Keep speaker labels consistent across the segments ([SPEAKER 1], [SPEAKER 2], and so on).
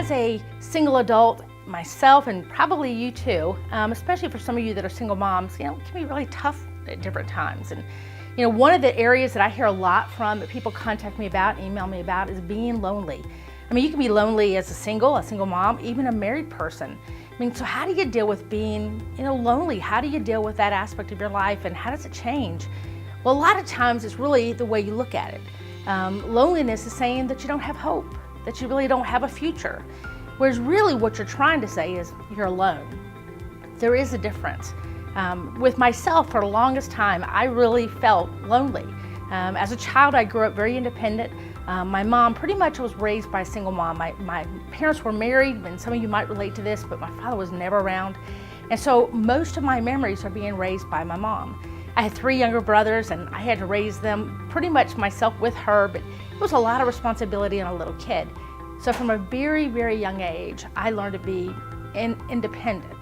[SPEAKER 1] as a single adult myself, and probably you too, especially for some of you that are single moms, it can be really tough at different times. And one of the areas that I hear a lot from, that people contact me about, email me about, is being lonely. You can be lonely as a single mom, even a married person. So how do you deal with being, lonely? How do you deal with that aspect of your life, and how does it change? Well, a lot of times it's really the way you look at it. Loneliness is saying that you don't have hope, that you really don't have a future. Whereas really what you're trying to say is you're alone. There is a difference. With myself, for the longest time, I really felt lonely. As a child, I grew up very independent. My mom pretty much was raised by a single mom. My parents were married, and some of you might relate to this, but my father was never around. And so most of my memories are being raised by my mom. I had 3 younger brothers, and I had to raise them pretty much myself with her, but it was a lot of responsibility on a little kid. So from a very, very young age, I learned to be independent.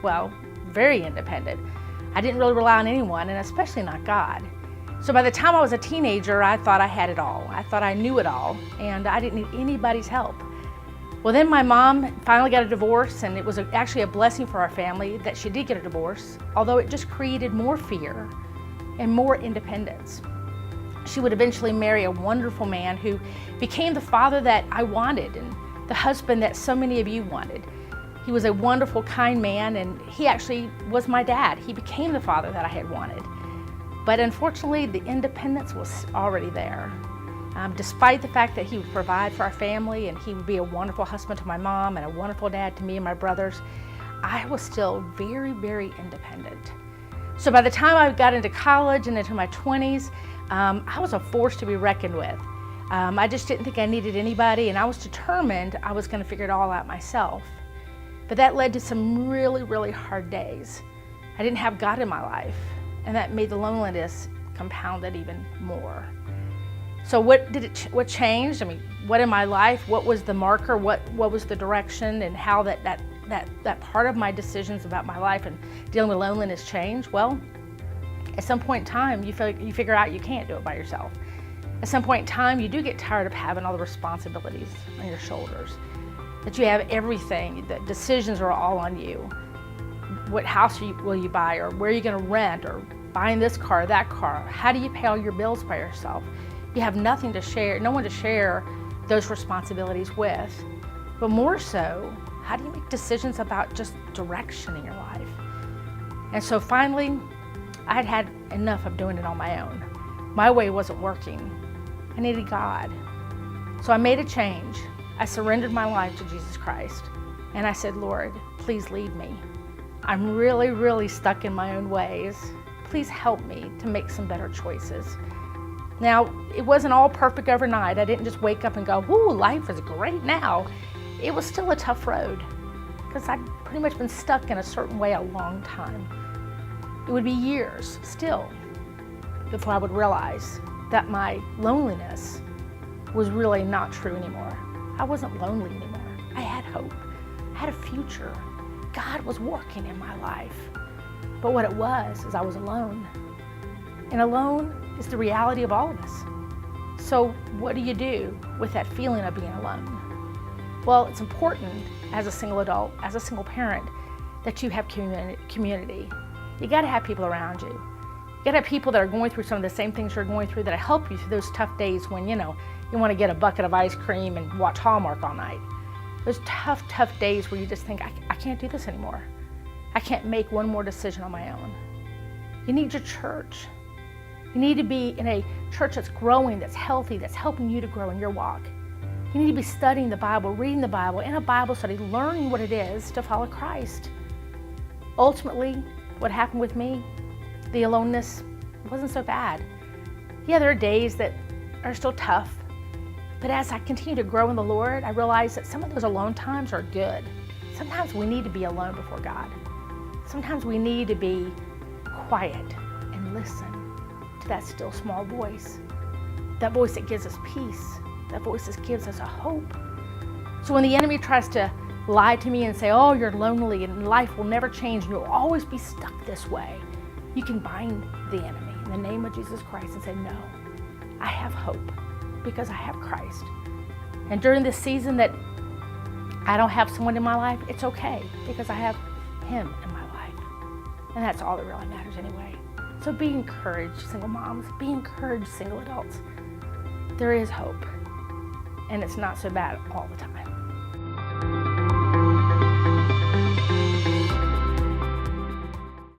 [SPEAKER 1] Well, very independent. I didn't really rely on anyone, and especially not God. So by the time I was a teenager, I thought I had it all. I thought I knew it all, and I didn't need anybody's help. Well, then my mom finally got a divorce, and it was actually a blessing for our family that she did get a divorce, although it just created more fear and more independence. She would eventually marry a wonderful man who became the father that I wanted, and the husband that so many of you wanted. He was a wonderful, kind man, and he actually was my dad. He became the father that I had wanted. But unfortunately, the independence was already there. Despite the fact that he would provide for our family, and he would be a wonderful husband to my mom and a wonderful dad to me and my brothers, I was still very, very independent. So by the time I got into college and into my 20s, I was a force to be reckoned with. I just didn't think I needed anybody, and I was determined I was going to figure it all out myself. But that led to some really, really hard days. I didn't have God in my life, and that made the loneliness compounded even more. So what changed? What in my life? What was the marker? What was the direction, and how that part of my decisions about my life and dealing with loneliness changed? Well, at some point in time, you figure out you can't do it by yourself. At some point in time, you do get tired of having all the responsibilities on your shoulders, that you have everything, that decisions are all on you. What house will you buy, or where are you going to rent, or buying this car, that car? How do you pay all your bills by yourself? You have nothing to share, no one to share those responsibilities with. But more so, how do you make decisions about just direction in your life? And so finally, I'd had enough of doing it on my own. My way wasn't working. I needed God. So I made a change. I surrendered my life to Jesus Christ. And I said, Lord, please lead me. I'm really, really stuck in my own ways. Please help me to make some better choices. Now, it wasn't all perfect overnight. I didn't just wake up and go, whoo, life is great now. It was still a tough road, because I'd pretty much been stuck in a certain way a long time. It would be years still before I would realize that my loneliness was really not true anymore. I wasn't lonely anymore. I had hope. I had a future. God was working in my life. But what it was is I was alone. And alone is the reality of all of us. So what do you do with that feeling of being alone? Well, it's important as a single adult, as a single parent, that you have community. You gotta have people around you. You gotta have people that are going through some of the same things you're going through, that help you through those tough days when, you wanna get a bucket of ice cream and watch Hallmark all night. Those tough days where you just think, I can't do this anymore. I can't make one more decision on my own. You need your church. You need to be in a church that's growing, that's healthy, that's helping you to grow in your walk. You need to be studying the Bible, reading the Bible, in a Bible study, learning what it is to follow Christ. Ultimately, what happened with me, the aloneness wasn't so bad. Yeah, there are days that are still tough, but as I continue to grow in the Lord, I realize that some of those alone times are good. Sometimes we need to be alone before God. Sometimes we need to be quiet and listen to that still small voice, that voice that gives us peace, that voice that gives us a hope. So when the enemy tries to lie to me and say, oh, you're lonely and life will never change and you'll always be stuck this way, you can bind the enemy in the name of Jesus Christ and say, no, I have hope because I have Christ. And during this season that I don't have someone in my life, it's okay, because I have him in my life. And that's all that really matters anyway. So be encouraged, single moms. Be encouraged, single adults. There is hope. And it's not so bad all the time.